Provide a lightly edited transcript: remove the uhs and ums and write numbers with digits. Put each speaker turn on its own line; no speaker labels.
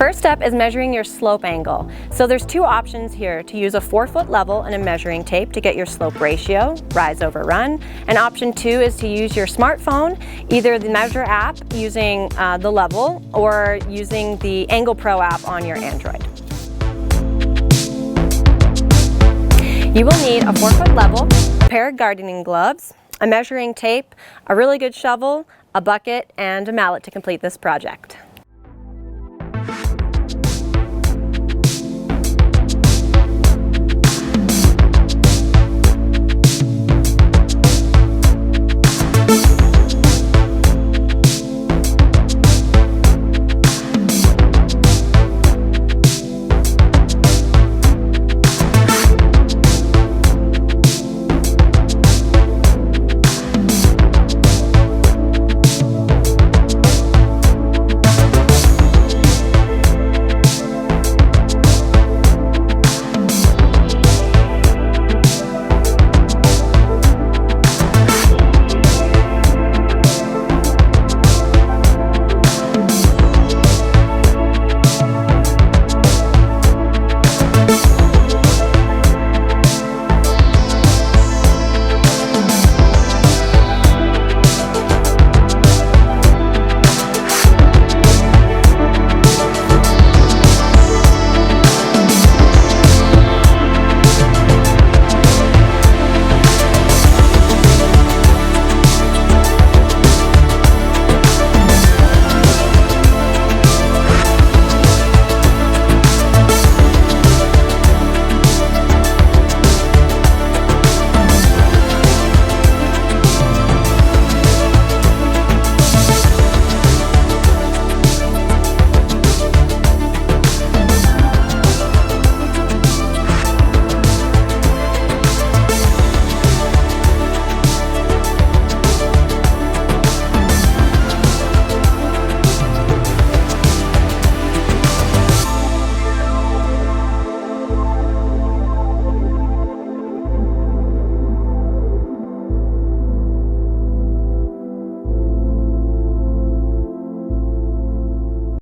First step is measuring your slope angle. So there's two options here: to use a 4-foot level and a measuring tape to get your slope ratio, rise over run. And option 2 is to use your smartphone, either the Measure app using the level or using the Angle Pro app on your Android. You will need a 4-foot level, a pair of gardening gloves, a measuring tape, a really good shovel, a bucket, and a mallet to complete this project.